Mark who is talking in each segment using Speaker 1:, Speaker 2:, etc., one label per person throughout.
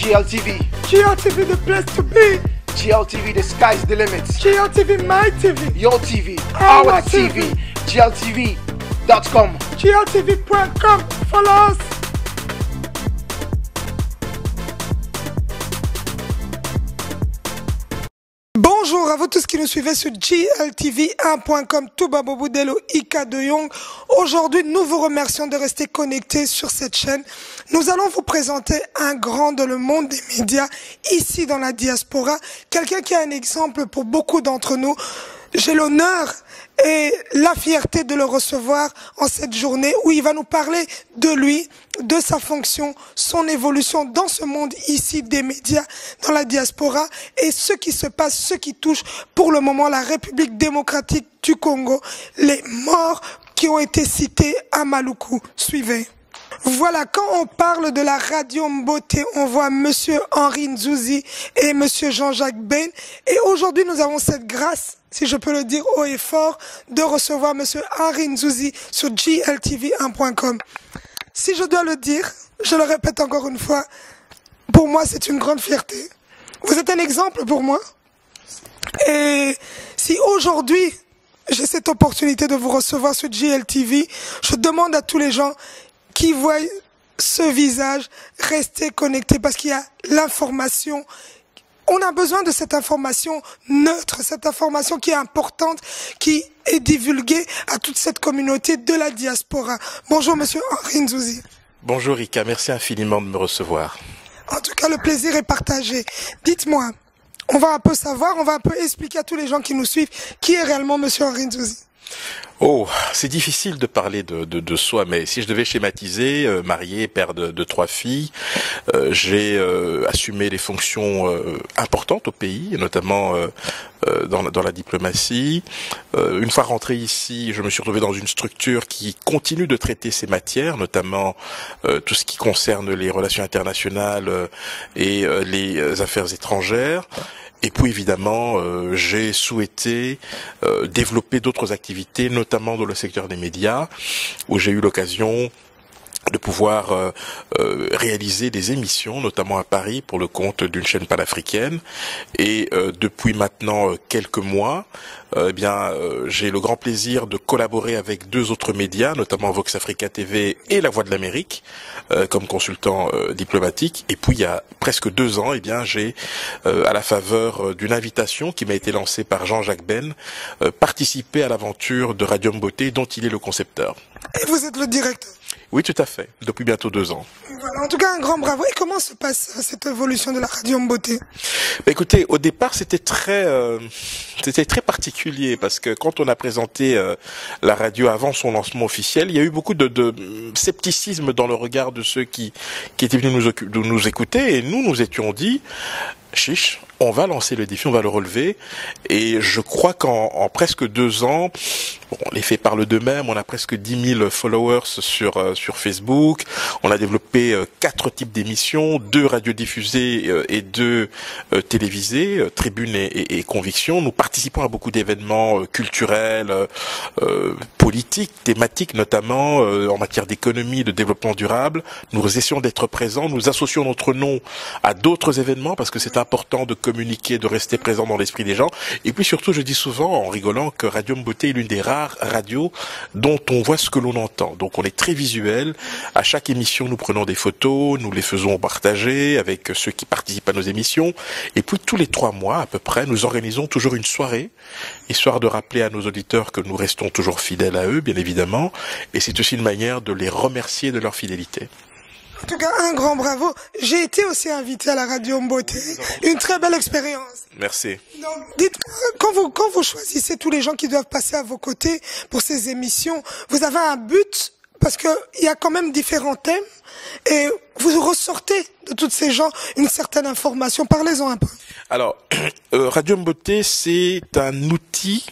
Speaker 1: GLTV.
Speaker 2: GLTV, the place to be.
Speaker 1: GLTV, the sky's the limit.
Speaker 2: GLTV, my TV.
Speaker 1: Your TV, our TV. GLTV.com.
Speaker 2: GLTV.com. Follow us. Bonjour à vous tous qui nous suivez sur GLTV1.com, Touba Boboudelo, Ika de Young. Aujourd'hui, nous vous remercions de rester connectés sur cette chaîne. Nous allons vous présenter un grand dans le monde des médias, ici dans la diaspora. Quelqu'un qui est un exemple pour beaucoup d'entre nous. J'ai l'honneur et la fierté de le recevoir en cette journée où il va nous parler de lui, de sa fonction, son évolution dans ce monde ici des médias, dans la diaspora et ce qui se passe, ce qui touche pour le moment la République démocratique du Congo, les morts qui ont été cités à Maluku. Suivez. Voilà, quand on parle de la radio Mboté, on voit Monsieur Henri Nzouzi et Monsieur Jean-Jacques Ben. Et aujourd'hui, nous avons cette grâce, si je peux le dire haut et fort, de recevoir Monsieur Henri Nzouzi sur GLTV1.com. Si je dois le dire, je le répète encore une fois, pour moi, c'est une grande fierté. Vous êtes un exemple pour moi. Et si aujourd'hui, j'ai cette opportunité de vous recevoir sur GLTV, je demande à tous les gens qui voient ce visage, rester connectés parce qu'il y a l'information. On a besoin de cette information neutre, cette information qui est importante, qui est divulguée à toute cette communauté de la diaspora. Bonjour Monsieur Henri Nzouzi.
Speaker 3: Bonjour Rika, merci infiniment de me recevoir.
Speaker 2: En tout cas, le plaisir est partagé. Dites-moi, on va un peu savoir, on va un peu expliquer à tous les gens qui nous suivent qui est réellement Monsieur Henri Nzouzi.
Speaker 3: Oh, c'est difficile de parler de soi, mais si je devais schématiser, marié, père de 3 filles, j'ai assumé des fonctions importantes au pays, notamment dans la diplomatie. Une fois rentré ici, je me suis retrouvé dans une structure qui continue de traiter ces matières, notamment tout ce qui concerne les relations internationales et les affaires étrangères. Et puis évidemment, j'ai souhaité développer d'autres activités, notamment dans le secteur des médias, où j'ai eu l'occasion de pouvoir réaliser des émissions, notamment à Paris, pour le compte d'une chaîne panafricaine. Et depuis maintenant quelques mois, j'ai le grand plaisir de collaborer avec 2 autres médias, notamment Vox Africa TV et La Voix de l'Amérique, comme consultant diplomatique. Et puis il y a presque 2 ans, j'ai, à la faveur d'une invitation qui m'a été lancée par Jean-Jacques Ben, participé à l'aventure de Radio Mboté, dont il est le concepteur.
Speaker 2: Et vous êtes le directeur?
Speaker 3: Oui, tout à fait, depuis bientôt 2 ans.
Speaker 2: Voilà, en tout cas, un grand bravo. Et comment se passe cette évolution de la radio Mboté?
Speaker 3: Écoutez, au départ, c'était très particulier parce que quand on a présenté la radio avant son lancement officiel, il y a eu beaucoup de scepticisme dans le regard de ceux qui étaient venus nous écouter, et nous étions dit, chiche, on va lancer le défi, on va le relever. Et je crois qu'en presque 2 ans, les faits parlent d'eux-mêmes, on a presque 10 000 followers sur Facebook, on a développé 4 types d'émissions, 2 radiodiffusées et 2 télévisées, Tribune et Conviction. Nous participons à beaucoup d'événements culturels, politiques, thématiques notamment, en matière d'économie, de développement durable. Nous essayons d'être présents, nous associons notre nom à d'autres événements parce que c'est important de communiquer, de rester présent dans l'esprit des gens. Et puis surtout, je dis souvent en rigolant que Radio Mboté est l'une des rares radios dont on voit ce que l'on entend. Donc on est très visuel. À chaque émission, nous prenons des photos, nous les faisons partager avec ceux qui participent à nos émissions. Et puis tous les 3 mois à peu près, nous organisons toujours une soirée, histoire de rappeler à nos auditeurs que nous restons toujours fidèles à eux, bien évidemment. Et c'est aussi une manière de les remercier de leur fidélité.
Speaker 2: En tout cas, un grand bravo. J'ai été aussi invité à la radio Mboté. Une très belle expérience.
Speaker 3: Merci.
Speaker 2: Donc, dites-moi, quand vous choisissez tous les gens qui doivent passer à vos côtés pour ces émissions, vous avez un but, parce que il y a quand même différents thèmes, et vous ressortez de tous ces gens une certaine information. Parlez-en un peu.
Speaker 3: Alors, Radio Mboté, c'est un outil,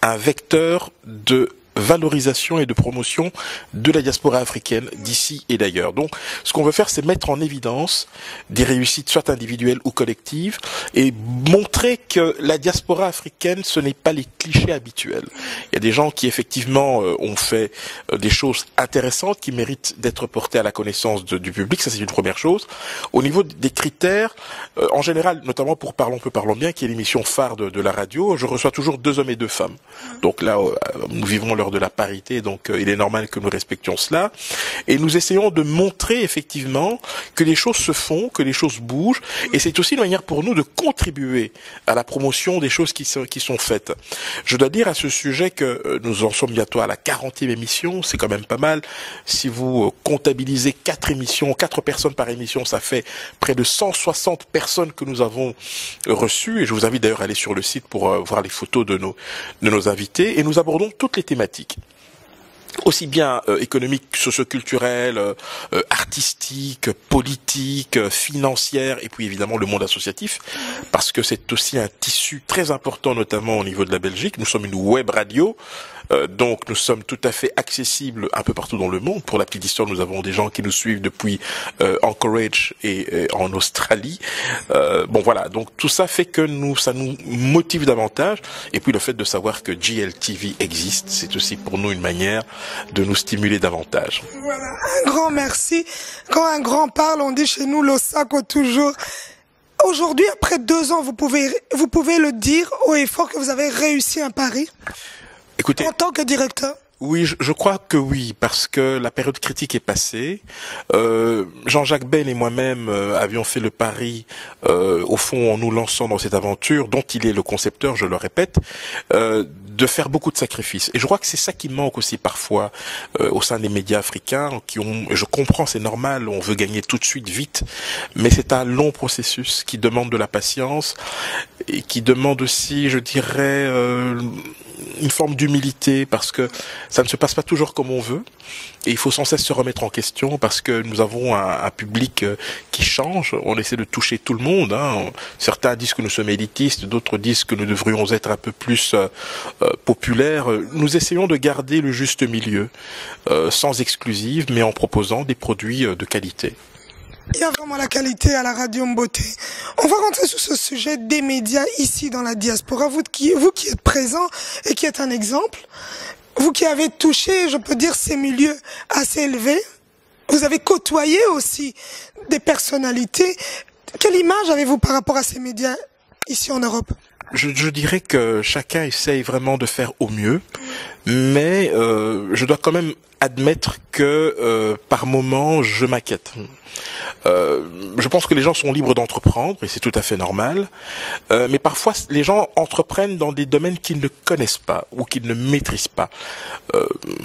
Speaker 3: un vecteur de valorisation et de promotion de la diaspora africaine d'ici et d'ailleurs. Donc, ce qu'on veut faire, c'est mettre en évidence des réussites, soit individuelles ou collectives, et montrer que la diaspora africaine, ce n'est pas les clichés habituels. Il y a des gens qui, effectivement, ont fait des choses intéressantes, qui méritent d'être portées à la connaissance du public. Ça, c'est une première chose. Au niveau des critères, en général, notamment pour Parlons peu, parlons bien, qui est l'émission phare de la radio, je reçois toujours 2 hommes et 2 femmes. Donc là, nous vivons l'heure de la parité, donc il est normal que nous respections cela. Et nous essayons de montrer effectivement que les choses se font, que les choses bougent, et c'est aussi une manière pour nous de contribuer à la promotion des choses qui sont faites. Je dois dire à ce sujet que nous en sommes bientôt à la 40e émission, c'est quand même pas mal. Si vous comptabilisez 4 émissions, 4 personnes par émission, ça fait près de 160 personnes que nous avons reçues, et je vous invite d'ailleurs à aller sur le site pour voir les photos de nos invités, et nous abordons toutes les thématiques, aussi bien économiques, socioculturelles, artistiques, politiques, financières, et puis évidemment le monde associatif, parce que c'est aussi un tissu très important, notamment au niveau de la Belgique. Nous sommes une web radio, donc nous sommes tout à fait accessibles un peu partout dans le monde. Pour la petite histoire, nous avons des gens qui nous suivent depuis Anchorage et en Australie. Bon voilà, donc tout ça fait que ça nous motive davantage, et puis le fait de savoir que GLTV existe, c'est aussi pour nous une manière de nous stimuler davantage.
Speaker 2: Voilà, un grand merci. Quand un grand parle, on dit chez nous l'Osako toujours. Aujourd'hui, après 2 ans, vous pouvez le dire haut et fort que vous avez réussi un pari.
Speaker 3: Écoutez,
Speaker 2: en tant que directeur.
Speaker 3: Oui, je crois que oui, parce que la période critique est passée. Jean-Jacques Ben et moi-même avions fait le pari, au fond, en nous lançant dans cette aventure, dont il est le concepteur, je le répète, de faire beaucoup de sacrifices. Et je crois que c'est ça qui manque aussi parfois au sein des médias africains, je comprends, c'est normal, on veut gagner tout de suite, vite, mais c'est un long processus qui demande de la patience et qui demande aussi, je dirais, une forme d'humilité, parce que ça ne se passe pas toujours comme on veut, et il faut sans cesse se remettre en question, parce que nous avons un public qui change. On essaie de toucher tout le monde, hein. Certains disent que nous sommes élitistes, d'autres disent que nous devrions être un peu plus populaires. Nous essayons de garder le juste milieu, sans exclusive, mais en proposant des produits de qualité.
Speaker 2: Il y a vraiment la qualité à la radio Mboté. On va rentrer sur ce sujet des médias ici dans la diaspora. Vous qui êtes présent et qui êtes un exemple, vous qui avez touché, je peux dire, ces milieux assez élevés, vous avez côtoyé aussi des personnalités. Quelle image avez-vous par rapport à ces médias ici en Europe ?
Speaker 3: Je dirais que chacun essaye vraiment de faire au mieux, mais je dois quand même admettre que par moments je m'inquiète. Je pense que les gens sont libres d'entreprendre, et c'est tout à fait normal, mais parfois les gens entreprennent dans des domaines qu'ils ne connaissent pas ou qu'ils ne maîtrisent pas.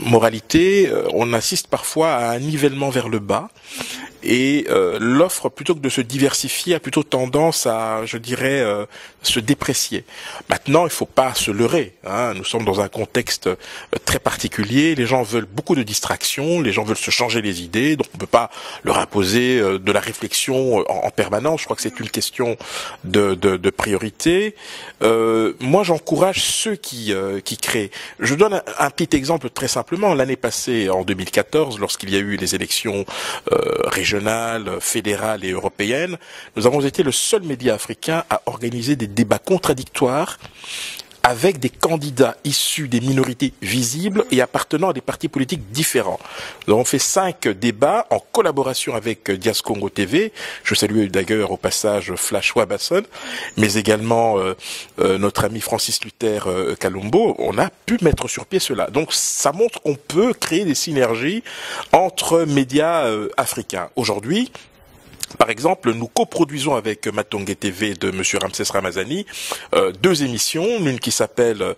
Speaker 3: Moralité, on assiste parfois à un nivellement vers le bas, et l'offre, plutôt que de se diversifier, a plutôt tendance à, je dirais, se déprécier. Maintenant, il ne faut pas se leurrer, hein. Nous sommes dans un contexte très particulier, les gens veulent beaucoup de distractions, les gens veulent se changer les idées, donc on ne peut pas leur imposer de la réflexion en permanence. Je crois que c'est une question de priorité. Moi, j'encourage ceux qui créent. Je donne un petit exemple très simplement. L'année passée, en 2014, lorsqu'il y a eu les élections régionales, fédérales et européennes, nous avons été le seul média africain à organiser des débats contradictoires avec des candidats issus des minorités visibles et appartenant à des partis politiques différents. Nous avons fait 5 débats en collaboration avec Dias Congo TV. Je salue d'ailleurs au passage Flash Wabasson, mais également notre ami Francis Luther Kalumbo. On a pu mettre sur pied cela. Donc ça montre qu'on peut créer des synergies entre médias africains. Aujourd'hui, par exemple, nous coproduisons avec Matonge TV de Monsieur Ramsès Ramazani 2 émissions, l'une qui s'appelle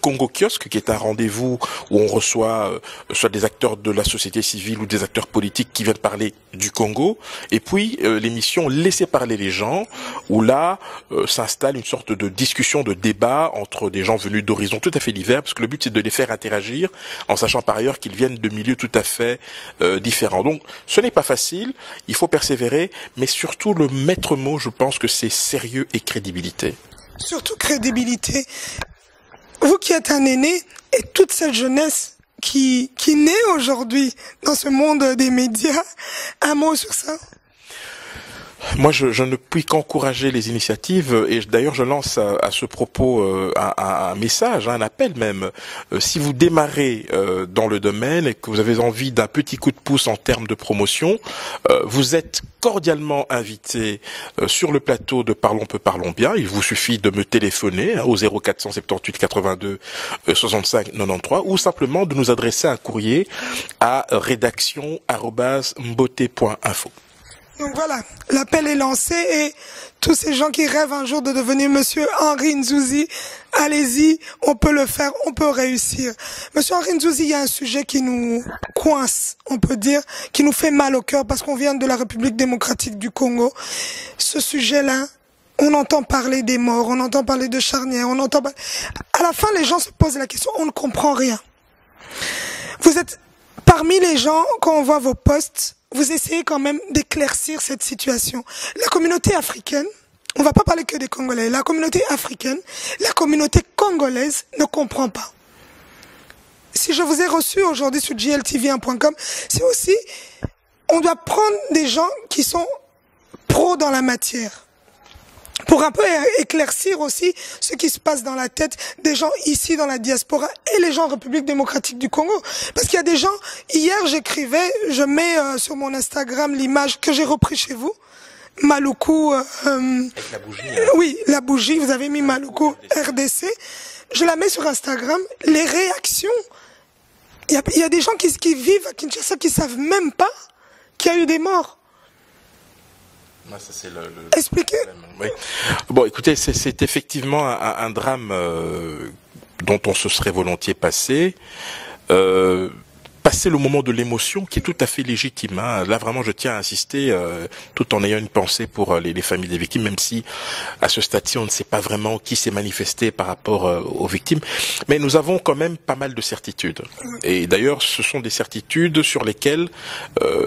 Speaker 3: Congo Kiosque, qui est un rendez-vous où on reçoit soit des acteurs de la société civile ou des acteurs politiques qui viennent parler du Congo, et puis l'émission Laissez parler les gens, où là s'installe une sorte de discussion, de débat entre des gens venus d'horizons tout à fait divers, parce que le but c'est de les faire interagir, en sachant par ailleurs qu'ils viennent de milieux tout à fait différents. Donc ce n'est pas facile, il faut persévérer, mais surtout le maître mot, je pense que c'est sérieux et crédibilité.
Speaker 2: Surtout crédibilité. vous qui êtes un aîné et toute cette jeunesse qui naît aujourd'hui dans ce monde des médias, un mot sur ça?
Speaker 3: Moi, je ne puis qu'encourager les initiatives et d'ailleurs je lance à ce propos un message, un appel même. Si vous démarrez dans le domaine et que vous avez envie d'un petit coup de pouce en termes de promotion, vous êtes cordialement invité sur le plateau de Parlons peu, parlons bien. Il vous suffit de me téléphoner au 0478 82 65 93 ou simplement de nous adresser un courrier à rédaction@mbote.info.
Speaker 2: Donc voilà, l'appel est lancé et tous ces gens qui rêvent un jour de devenir Monsieur Henri Nzouzi, allez-y, on peut le faire, on peut réussir. Monsieur Henri Nzouzi, il y a un sujet qui nous coince, on peut dire, qui nous fait mal au cœur parce qu'on vient de la République démocratique du Congo. Ce sujet-là, on entend parler des morts, on entend parler de charnières, on entend parler... À la fin, les gens se posent la question, on ne comprend rien. Vous êtes parmi les gens, quand on voit vos posts, vous essayez quand même d'éclaircir cette situation. La communauté africaine, on va pas parler que des Congolais, la communauté africaine, la communauté congolaise ne comprend pas. Si je vous ai reçu aujourd'hui sur gltv1.com, c'est aussi, on doit prendre des gens qui sont pros dans la matière. Pour un peu éclaircir aussi ce qui se passe dans la tête des gens ici dans la diaspora et les gens en République démocratique du Congo. Parce qu'il y a des gens, hier j'écrivais, je mets sur mon Instagram l'image que j'ai repris chez vous, Maluku,
Speaker 3: avec la bougie,
Speaker 2: oui, la bougie, vous avez mis Maluku RDC, je la mets sur Instagram, les réactions, il y a des gens qui vivent à Kinshasa qui savent même pas qu'il y a eu des morts.
Speaker 3: Ça, c'est
Speaker 2: expliquez.
Speaker 3: Oui. Bon, écoutez, c'est effectivement un drame dont on se serait volontiers passé. Passer le moment de l'émotion qui est tout à fait légitime. Hein. Là, vraiment, je tiens à insister, tout en ayant une pensée pour les familles des victimes, même si à ce stade-ci, on ne sait pas vraiment qui s'est manifesté par rapport aux victimes. Mais nous avons quand même pas mal de certitudes. Et d'ailleurs, ce sont des certitudes sur lesquelles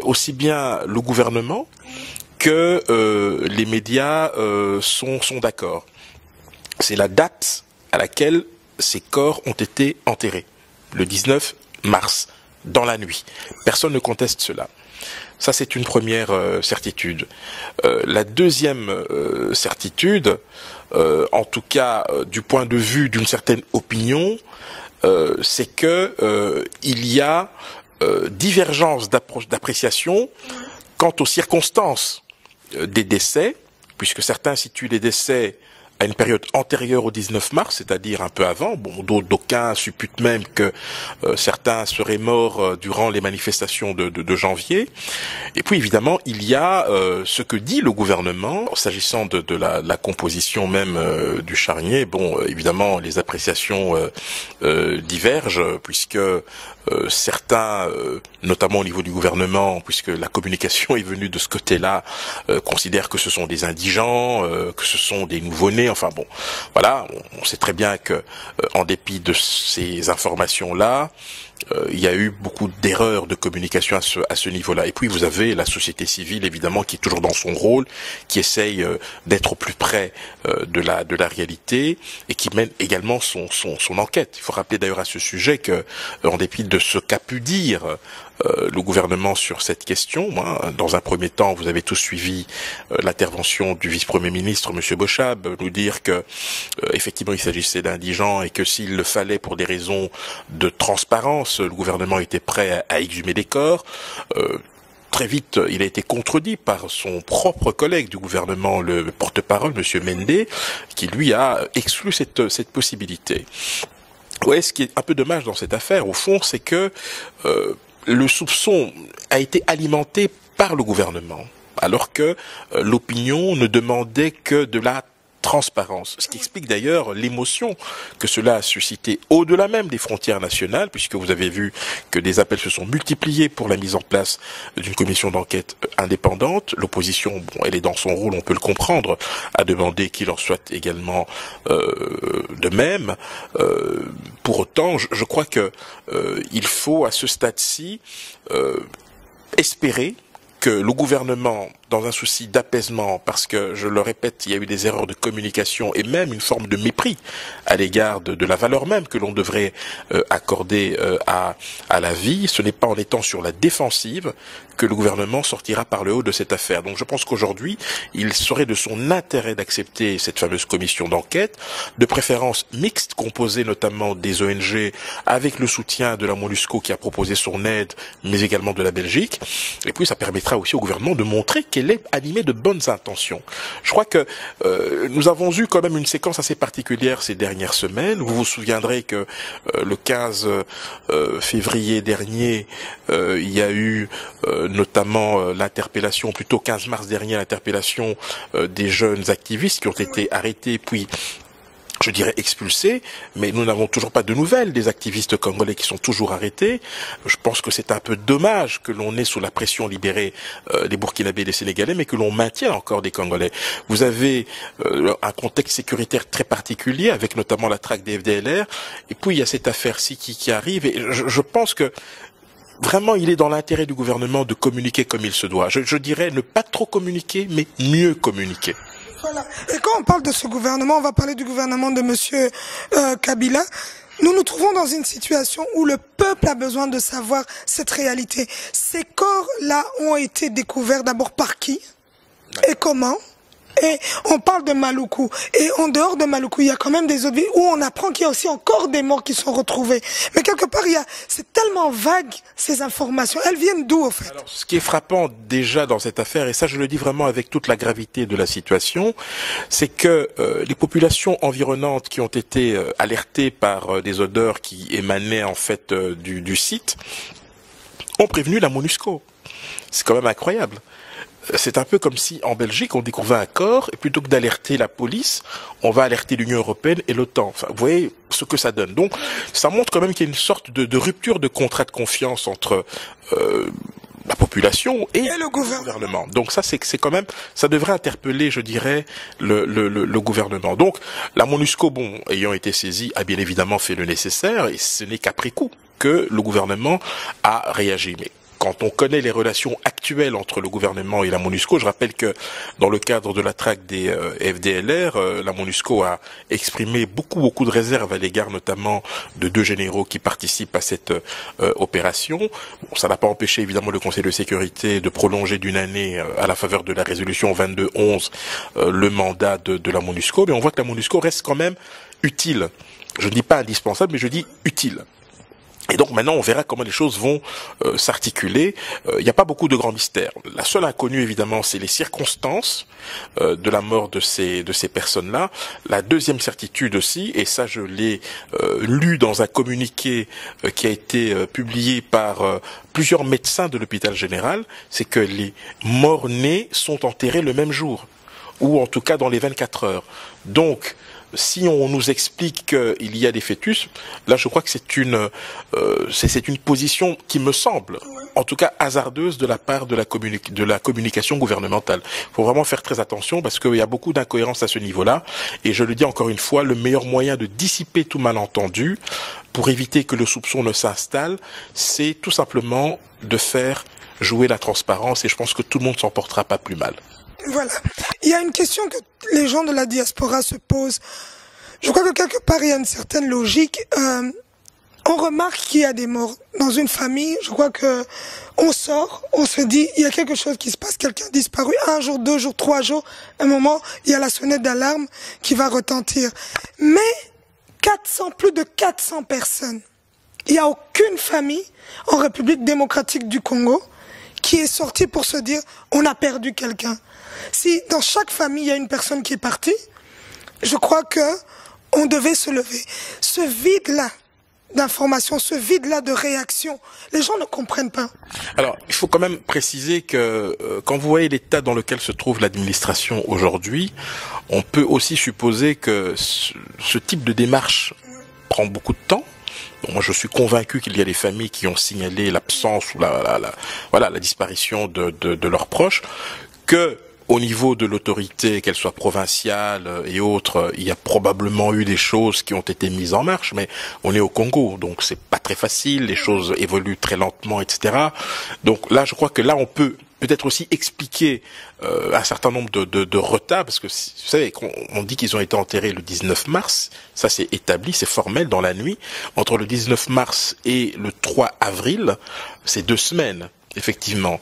Speaker 3: aussi bien le gouvernement que les médias sont d'accord. C'est la date à laquelle ces corps ont été enterrés, le 19 mars, dans la nuit. Personne ne conteste cela. Ça, c'est une première certitude. La deuxième certitude, en tout cas du point de vue d'une certaine opinion, c'est que il y a divergence d'appréciation quant aux circonstances des décès, puisque certains situent les décès à une période antérieure au 19 mars, c'est-à-dire un peu avant. Bon, d'aucuns supputent même que certains seraient morts durant les manifestations de janvier. Et puis évidemment, il y a ce que dit le gouvernement, s'agissant de la composition même du charnier. Bon, évidemment, les appréciations divergent, puisque certains, notamment au niveau du gouvernement, puisque la communication est venue de ce côté-là, considèrent que ce sont des indigents, que ce sont des nouveau-nés. Enfin bon, voilà, on sait très bien que, en dépit de ces informations-là, il y a eu beaucoup d'erreurs de communication à ce niveau-là. Et puis vous avez la société civile, évidemment, qui est toujours dans son rôle, qui essaye d'être au plus près de la réalité et qui mène également son enquête. Il faut rappeler d'ailleurs à ce sujet que, en dépit de ce qu'a pu dire le gouvernement sur cette question, dans un premier temps, vous avez tous suivi l'intervention du vice-premier ministre, M. Bochab, nous dire que effectivement il s'agissait d'indigents et que s'il le fallait pour des raisons de transparence, le gouvernement était prêt à exhumer des corps. Très vite, il a été contredit par son propre collègue du gouvernement, le porte-parole, M. Mende, qui lui a exclu cette possibilité. Ouais, ce qui est un peu dommage dans cette affaire, au fond, c'est que le soupçon a été alimenté par le gouvernement, alors que l'opinion ne demandait que de la transparence. Ce qui explique d'ailleurs l'émotion que cela a suscité au-delà même des frontières nationales, puisque vous avez vu que des appels se sont multipliés pour la mise en place d'une commission d'enquête indépendante. L'opposition, bon, elle est dans son rôle, on peut le comprendre, à demander qu'il en soit également de même. Pour autant, je crois que il faut à ce stade-ci espérer que le gouvernement dans un souci d'apaisement, parce que, je le répète, il y a eu des erreurs de communication et même une forme de mépris à l'égard de la valeur même que l'on devrait accorder à la vie. Ce n'est pas en étant sur la défensive que le gouvernement sortira par le haut de cette affaire. Donc je pense qu'aujourd'hui, il serait de son intérêt d'accepter cette fameuse commission d'enquête, de préférence mixte, composée notamment des ONG, avec le soutien de la MONUSCO qui a proposé son aide, mais également de la Belgique. Et puis ça permettra aussi au gouvernement de montrer qu'elle est animée de bonnes intentions. Je crois que nous avons eu quand même une séquence assez particulière ces dernières semaines. Vous vous souviendrez que le 15 février dernier, il y a eu notamment l'interpellation, plutôt 15 mars dernier, l'interpellation des jeunes activistes qui ont été arrêtés puis je dirais expulsés, mais nous n'avons toujours pas de nouvelles des activistes congolais qui sont toujours arrêtés. Je pense que c'est un peu dommage que l'on ait sous la pression libérée les Burkinabés et les Sénégalais, mais que l'on maintienne encore des Congolais. Vous avez un contexte sécuritaire très particulier, avec notamment la traque des FDLR, et puis il y a cette affaire-ci qui arrive, et je pense que vraiment, il est dans l'intérêt du gouvernement de communiquer comme il se doit. Je dirais ne pas trop communiquer, mais mieux communiquer.
Speaker 2: Voilà. Et quand on parle de ce gouvernement, on va parler du gouvernement de Monsieur Kabila. Nous nous trouvons dans une situation où le peuple a besoin de savoir cette réalité. Ces corps-là ont été découverts d'abord par qui et comment? Et on parle de Maluku. Et en dehors de Maluku, il y a quand même des autres villes où on apprend qu'il y a aussi encore des morts qui sont retrouvés. Mais quelque part, c'est tellement vague, ces informations. Elles viennent d'où, au fait?
Speaker 3: Alors, ce qui est frappant déjà dans cette affaire, et ça je le dis vraiment avec toute la gravité de la situation, c'est que les populations environnantes qui ont été alertées par des odeurs qui émanaient en fait du site, ont prévenu la MONUSCO. C'est quand même incroyable. C'est un peu comme si en Belgique on découvrait un corps et plutôt que d'alerter la police, on va alerter l'Union européenne et l'OTAN. Enfin, vous voyez ce que ça donne. Donc ça montre quand même qu'il y a une sorte de rupture de contrat de confiance entre la population et le gouvernement. Donc ça c'est quand même, ça devrait interpeller, je dirais, le gouvernement. Donc la MONUSCO, bon, ayant été saisie, a bien évidemment fait le nécessaire et ce n'est qu'après coup que le gouvernement a réagi. Mais quand on connaît les relations actuelles entre le gouvernement et la MONUSCO, je rappelle que dans le cadre de la traque des FDLR, la MONUSCO a exprimé beaucoup de réserves à l'égard notamment de 2 généraux qui participent à cette opération. Bon, ça n'a pas empêché évidemment le Conseil de sécurité de prolonger d'1 année à la faveur de la résolution 2211 le mandat de la MONUSCO, mais on voit que la MONUSCO reste quand même utile. Je ne dis pas indispensable, mais je dis utile. Et donc maintenant, on verra comment les choses vont s'articuler. Il n'y a pas beaucoup de grands mystères. La seule inconnue, évidemment, c'est les circonstances de la mort de ces personnes-là. La deuxième certitude aussi, et ça je l'ai lu dans un communiqué qui a été publié par plusieurs médecins de l'hôpital général, c'est que les morts-nés sont enterrés le même jour, ou en tout cas dans les 24 heures. Donc, si on nous explique qu'il y a des fœtus, là je crois que c'est une position qui me semble, en tout cas hasardeuse de la part de la communication gouvernementale. Il faut vraiment faire très attention parce qu'il y a beaucoup d'incohérences à ce niveau-là. Et je le dis encore une fois, le meilleur moyen de dissiper tout malentendu pour éviter que le soupçon ne s'installe, c'est tout simplement de faire jouer la transparence et je pense que tout le monde s'en portera pas plus mal.
Speaker 2: Voilà. Il y a une question que les gens de la diaspora se posent. Je crois que quelque part, il y a une certaine logique. On remarque qu'il y a des morts dans une famille. Je crois que on sort, on se dit, il y a quelque chose qui se passe, quelqu'un a disparu. 1 jour, 2 jours, 3 jours. À un moment, il y a la sonnette d'alarme qui va retentir. Mais plus de 400 personnes. Il n'y a aucune famille en République démocratique du Congo qui est sortie pour se dire, on a perdu quelqu'un. Si dans chaque famille, il y a une personne qui est partie, je crois que on devait se lever. Ce vide-là d'information, ce vide-là de réaction, les gens ne comprennent pas.
Speaker 3: Alors, il faut quand même préciser que quand vous voyez l'état dans lequel se trouve l'administration aujourd'hui, on peut aussi supposer que ce type de démarche prend beaucoup de temps. Bon, moi, je suis convaincu qu'il y a des familles qui ont signalé l'absence ou la disparition de leurs proches, que au niveau de l'autorité, qu'elle soit provinciale et autres, il y a probablement eu des choses qui ont été mises en marche, mais on est au Congo, donc c'est pas très facile, les choses évoluent très lentement, etc. Donc là, je crois que là, on peut peut-être aussi expliquer un certain nombre de retards, parce que vous savez on dit qu'ils ont été enterrés le 19 mars, ça c'est établi, c'est formel dans la nuit. Entre le 19 mars et le 3 avril, c'est 2 semaines, effectivement.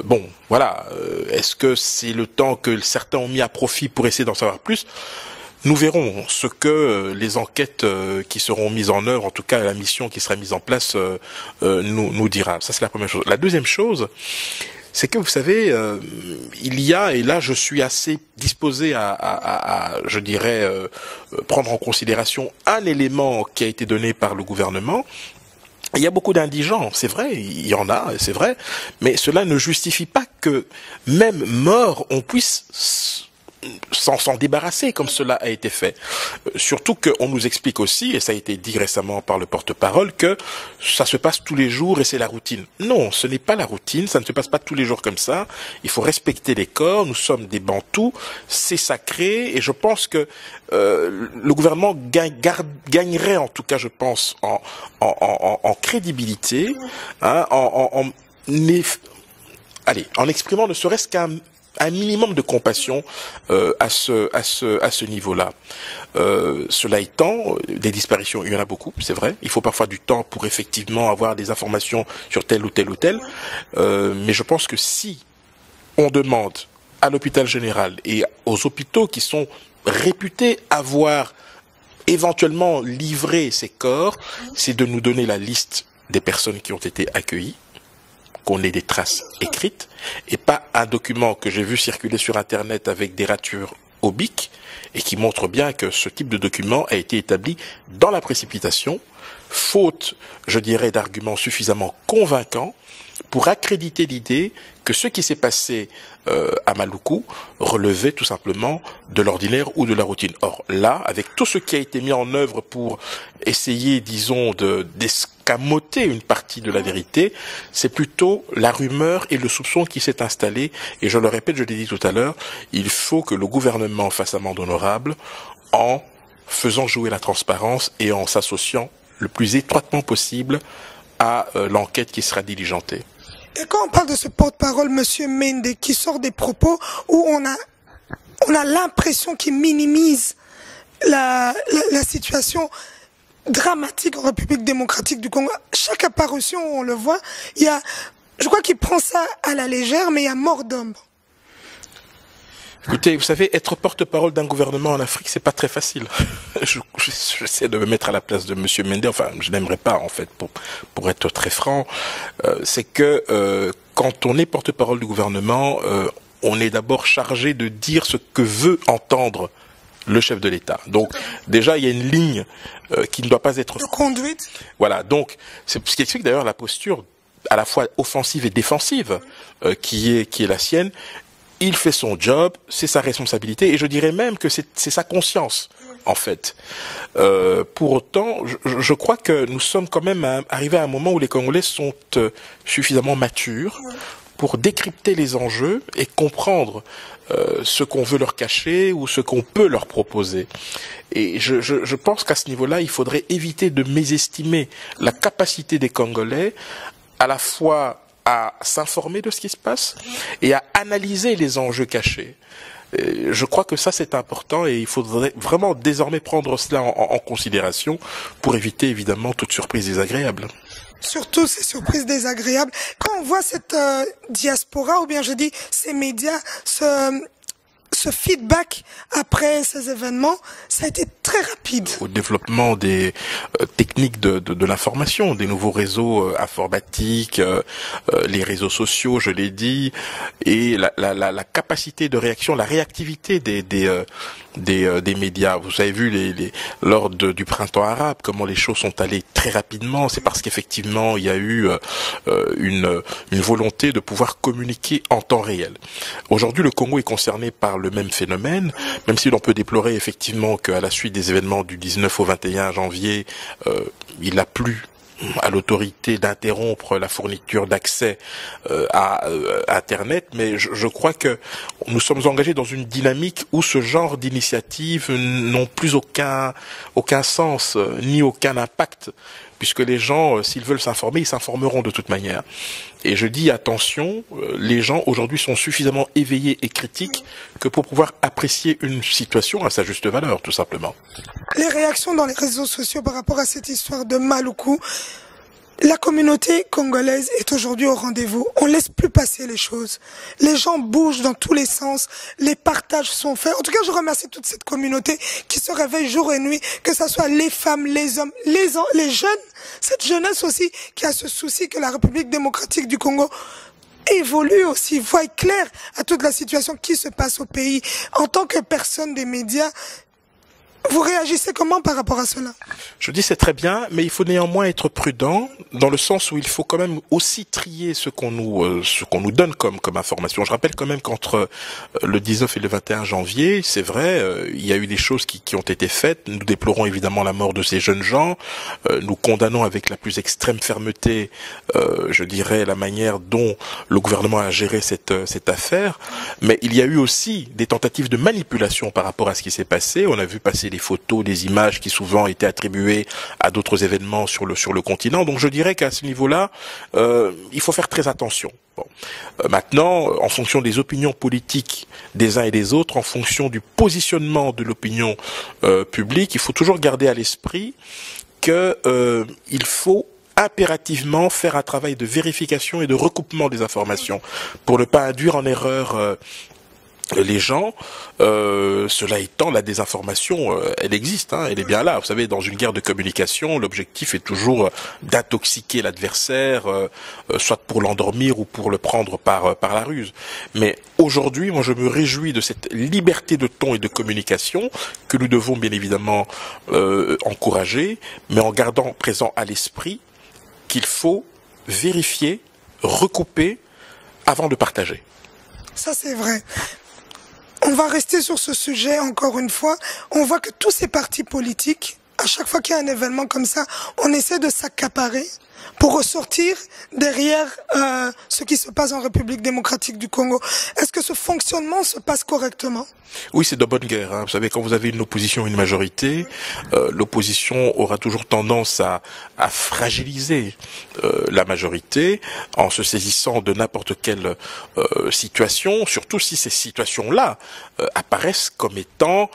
Speaker 3: Bon, voilà, est-ce que c'est le temps que certains ont mis à profit pour essayer d'en savoir plus? Nous verrons ce que les enquêtes qui seront mises en œuvre, en tout cas la mission qui sera mise en place, nous dira. Ça c'est la première chose. La deuxième chose, c'est que vous savez, il y a, et là je suis assez disposé à je dirais, prendre en considération un élément qui a été donné par le gouvernement. Il y a beaucoup d'indigents, c'est vrai, il y en a, c'est vrai, mais cela ne justifie pas que, même mort, on puisse s'en débarrasser comme cela a été fait. Surtout qu'on nous explique aussi, et ça a été dit récemment par le porte-parole, que ça se passe tous les jours et c'est la routine. Non, ce n'est pas la routine, ça ne se passe pas tous les jours comme ça. Il faut respecter les corps, nous sommes des Bantous, c'est sacré, et je pense que le gouvernement gagnerait en tout cas, je pense, en crédibilité, hein, en exprimant ne serait-ce qu'un minimum de compassion à ce niveau-là. Cela étant, des disparitions, il y en a beaucoup, c'est vrai. Il faut parfois du temps pour effectivement avoir des informations sur tel ou tel ou tel. Mais je pense que si on demande à l'hôpital général et aux hôpitaux qui sont réputés avoir éventuellement livré ces corps, c'est de nous donner la liste des personnes qui ont été accueillies, qu'on ait des traces écrites, et pas un document que j'ai vu circuler sur Internet avec des ratures au bic, et qui montre bien que ce type de document a été établi dans la précipitation, faute, je dirais, d'arguments suffisamment convaincants pour accréditer l'idée que ce qui s'est passé à Maluku relevait tout simplement de l'ordinaire ou de la routine. Or là, avec tout ce qui a été mis en œuvre pour essayer, disons, d'escamoter une partie de la vérité, c'est plutôt la rumeur et le soupçon qui s'est installé. Et je le répète, je l'ai dit tout à l'heure, il faut que le gouvernement fasse amende honorable en faisant jouer la transparence et en s'associant le plus étroitement possible à l'enquête qui sera diligentée.
Speaker 2: Et quand on parle de ce porte-parole, Monsieur Mende, qui sort des propos où on a l'impression qu'il minimise la situation dramatique en République démocratique du Congo. Chaque apparition, on le voit, je crois qu'il prend ça à la légère, mais il y a mort d'homme.
Speaker 3: Écoutez, vous savez, être porte-parole d'un gouvernement en Afrique, c'est pas très facile. J'essaie de me mettre à la place de Monsieur Mende, enfin, je n'aimerais pas, en fait, pour être très franc. C'est que quand on est porte-parole du gouvernement, on est d'abord chargé de dire ce que veut entendre le chef de l'État. Donc, déjà, il y a une ligne qui ne doit pas être...
Speaker 2: De conduite.
Speaker 3: Voilà, donc, c'est ce qui explique d'ailleurs la posture à la fois offensive et défensive qui est la sienne. Il fait son job, c'est sa responsabilité, et je dirais même que c'est sa conscience, en fait. Pour autant, je crois que nous sommes quand même arrivés à un moment où les Congolais sont suffisamment matures pour décrypter les enjeux et comprendre ce qu'on veut leur cacher ou ce qu'on peut leur proposer. Et je pense qu'à ce niveau-là, il faudrait éviter de mésestimer la capacité des Congolais à la fois à s'informer de ce qui se passe et à analyser les enjeux cachés. Je crois que ça c'est important et il faudrait vraiment désormais prendre cela en considération pour éviter évidemment toute surprise désagréable.
Speaker 2: Surtout ces surprises désagréables. Quand on voit cette diaspora, ou bien je dis ces médias, ce feedback après ces événements, ça a été très rapide. Au
Speaker 3: développement des techniques de l'information, des nouveaux réseaux informatiques, les réseaux sociaux, je l'ai dit, et la capacité de réaction, la réactivité des médias. Vous avez vu lors du printemps arabe, comment les choses sont allées très rapidement. C'est parce qu'effectivement, il y a eu une volonté de pouvoir communiquer en temps réel. Aujourd'hui, le Congo est concerné par le même phénomène, même si l'on peut déplorer effectivement qu'à la suite des événements du 19 au 21 janvier, il a plu à l'autorité d'interrompre la fourniture d'accès à Internet, mais je crois que nous sommes engagés dans une dynamique où ce genre d'initiatives n'ont plus aucun sens ni aucun impact puisque les gens, s'ils veulent s'informer, ils s'informeront de toute manière. Et je dis attention, les gens aujourd'hui sont suffisamment éveillés et critiques que pour pouvoir apprécier une situation à sa juste valeur, tout simplement.
Speaker 2: Les réactions dans les réseaux sociaux par rapport à cette histoire de Maluku, la communauté congolaise est aujourd'hui au rendez-vous. On laisse plus passer les choses. Les gens bougent dans tous les sens. Les partages sont faits. En tout cas, je remercie toute cette communauté qui se réveille jour et nuit, que ce soit les femmes, les hommes, les jeunes. Cette jeunesse aussi qui a ce souci que la République démocratique du Congo évolue aussi, voit clair à toute la situation qui se passe au pays. En tant que personne des médias, vous réagissez comment par rapport à cela?
Speaker 3: Je dis c'est très bien, mais il faut néanmoins être prudent dans le sens où il faut quand même aussi trier ce qu'on nous donne comme information. Je rappelle quand même qu'entre le 19 et le 21 janvier, c'est vrai, il y a eu des choses qui ont été faites. Nous déplorons évidemment la mort de ces jeunes gens. Nous condamnons avec la plus extrême fermeté, je dirais, la manière dont le gouvernement a géré cette affaire. Mais il y a eu aussi des tentatives de manipulation par rapport à ce qui s'est passé. On a vu passer des photos, des images qui souvent étaient attribuées à d'autres événements sur le continent. Donc je dirais qu'à ce niveau-là, il faut faire très attention. Bon. Maintenant, en fonction des opinions politiques des uns et des autres, en fonction du positionnement de l'opinion publique, il faut toujours garder à l'esprit que il faut impérativement faire un travail de vérification et de recoupement des informations pour ne pas induire en erreur les gens. Cela étant, la désinformation, elle existe, hein, elle est bien là. Vous savez, dans une guerre de communication, l'objectif est toujours d'intoxiquer l'adversaire, soit pour l'endormir ou pour le prendre par la ruse. Mais aujourd'hui, moi, je me réjouis de cette liberté de ton et de communication que nous devons bien évidemment encourager, mais en gardant présent à l'esprit qu'il faut vérifier, recouper avant de partager.
Speaker 2: Ça, c'est vrai. On va rester sur ce sujet encore une fois. On voit que tous ces partis politiques, à chaque fois qu'il y a un événement comme ça, on essaie de s'accaparer pour ressortir derrière ce qui se passe en République démocratique du Congo. Est-ce que ce fonctionnement se passe correctement?
Speaker 3: Oui, c'est de bonne guerre. Hein. Vous savez, quand vous avez une opposition et une majorité, l'opposition aura toujours tendance à fragiliser la majorité en se saisissant de n'importe quelle situation, surtout si ces situations-là apparaissent comme étant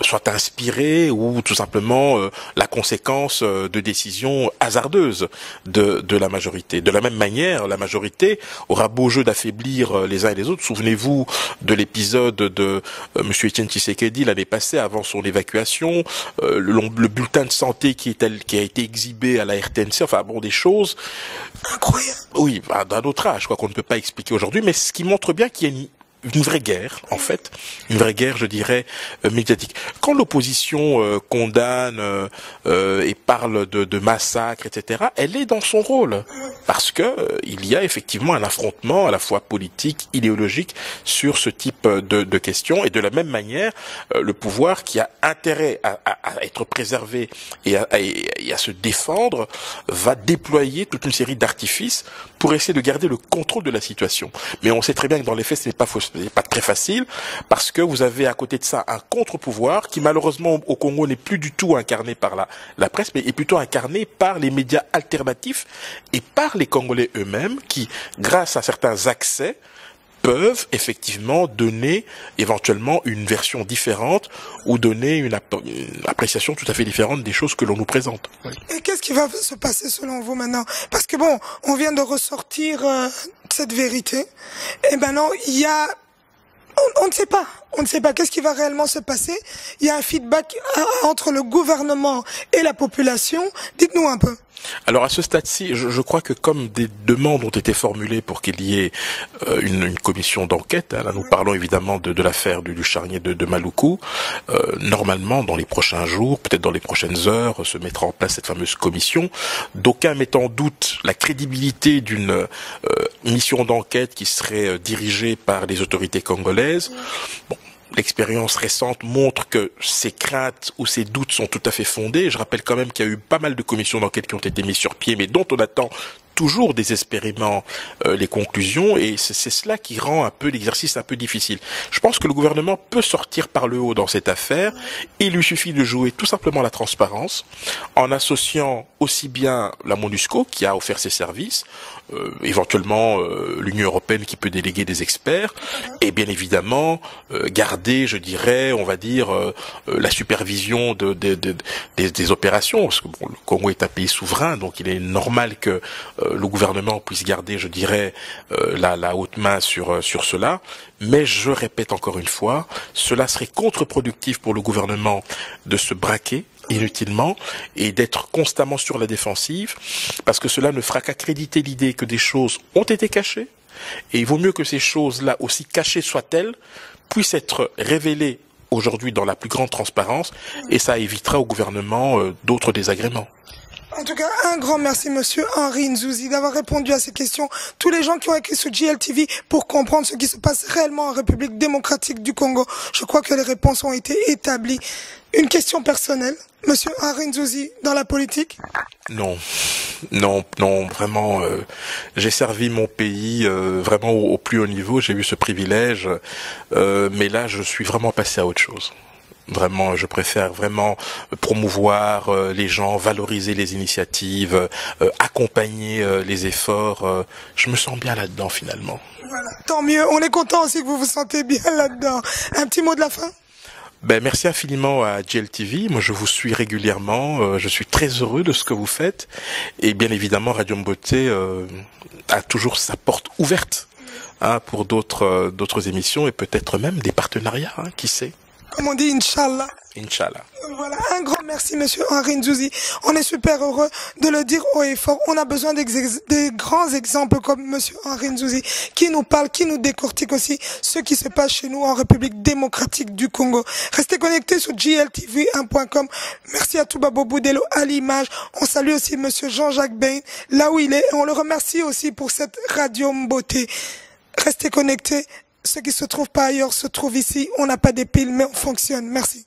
Speaker 3: soit inspirées ou tout simplement la conséquence de décisions hasardeuses de la majorité. De la même manière, la majorité aura beau jeu d'affaiblir les uns et les autres. Souvenez-vous de l'épisode de Monsieur Etienne Tshisekedi l'année passée, avant son évacuation, le bulletin de santé qui a été exhibé à la RTNC, enfin bon, des choses
Speaker 2: incroyables.
Speaker 3: Oui, d'un autre âge, quoi, qu'on ne peut pas expliquer aujourd'hui, mais ce qui montre bien qu'il y a une vraie guerre, en fait, une vraie guerre, je dirais, médiatique. Quand l'opposition condamne et parle de massacre, etc., elle est dans son rôle, parce que il y a effectivement un affrontement à la fois politique, idéologique sur ce type de questions, et de la même manière, le pouvoir qui a intérêt à être préservé et à se défendre va déployer toute une série d'artifices pour essayer de garder le contrôle de la situation. Mais on sait très bien que dans les faits, ce n'est pas très facile, parce que vous avez à côté de ça un contre-pouvoir qui malheureusement au Congo n'est plus du tout incarné par la presse, mais est plutôt incarné par les médias alternatifs et par les Congolais eux-mêmes qui, grâce à certains accès, peuvent effectivement donner éventuellement une version différente ou donner une appréciation tout à fait différente des choses que l'on nous présente. Oui.
Speaker 2: Et qu'est-ce qui va se passer selon vous maintenant? Parce que bon, on vient de ressortir cette vérité, et maintenant il y a... On ne sait pas. On ne sait pas qu'est-ce qui va réellement se passer. Il y a un feedback entre le gouvernement et la population. Dites-nous un peu.
Speaker 3: Alors à ce stade-ci, je crois que comme des demandes ont été formulées pour qu'il y ait une commission d'enquête, hein, là nous parlons évidemment de l'affaire du charnier de Maluku, normalement dans les prochains jours, peut-être dans les prochaines heures, se mettra en place cette fameuse commission. D'aucuns mettent en doute la crédibilité d'une mission d'enquête qui serait dirigée par les autorités congolaises. Bon, l'expérience récente montre que ces craintes ou ces doutes sont tout à fait fondés. Je rappelle quand même qu'il y a eu pas mal de commissions d'enquête qui ont été mises sur pied, mais dont on attend toujours désespérément les conclusions, et c'est cela qui rend un peu l'exercice un peu difficile. Je pense que le gouvernement peut sortir par le haut dans cette affaire. Il lui suffit de jouer tout simplement la transparence en associant aussi bien la MONUSCO qui a offert ses services, éventuellement l'Union européenne qui peut déléguer des experts, et bien évidemment garder, je dirais, on va dire, la supervision des opérations, parce que bon, le Congo est un pays souverain, donc il est normal que le gouvernement puisse garder, je dirais, la haute main sur cela. Mais je répète encore une fois, cela serait contre-productif pour le gouvernement de se braquer inutilement et d'être constamment sur la défensive, parce que cela ne fera qu'accréditer l'idée que des choses ont été cachées, et il vaut mieux que ces choses-là, aussi cachées soient-elles, puissent être révélées aujourd'hui dans la plus grande transparence, et ça évitera au gouvernement d'autres désagréments.
Speaker 2: En tout cas, un grand merci, monsieur Henri Nzouzi, d'avoir répondu à ces questions. Tous les gens qui ont écrit sur GLTV pour comprendre ce qui se passe réellement en République démocratique du Congo, je crois que les réponses ont été établies. Une question personnelle, monsieur Henri Nzouzi, dans la politique?
Speaker 3: Non, vraiment, j'ai servi mon pays vraiment au plus haut niveau, j'ai eu ce privilège, mais là, je suis vraiment passé à autre chose. Vraiment, je préfère vraiment promouvoir les gens, valoriser les initiatives, accompagner les efforts. Je me sens bien là-dedans finalement.
Speaker 2: Voilà, tant mieux. On est content aussi que vous vous sentez bien là-dedans. Un petit mot de la fin?
Speaker 3: Ben, merci infiniment à GLTV. Moi, je vous suis régulièrement. Je suis très heureux de ce que vous faites. Et bien évidemment, Radio Mboté a toujours sa porte ouverte pour d'autres émissions et peut-être même des partenariats, qui sait.
Speaker 2: Comme on dit, Inch'Allah.
Speaker 3: Inch'Allah.
Speaker 2: Voilà, un grand merci, monsieur Henri Nzouzi. On est super heureux de le dire haut et fort. On a besoin des grands exemples comme monsieur Henri Nzouzi, qui nous parle, qui nous décortique aussi ce qui se passe chez nous en République démocratique du Congo. Restez connectés sur gltv1.com. Merci à Touba Boboudelo à l'image. On salue aussi monsieur Jean-Jacques Bain, là où il est. Et on le remercie aussi pour cette radio Mboté. Restez connectés. Ce qui se trouve pas ailleurs se trouve ici. On n'a pas des piles, mais on fonctionne. Merci.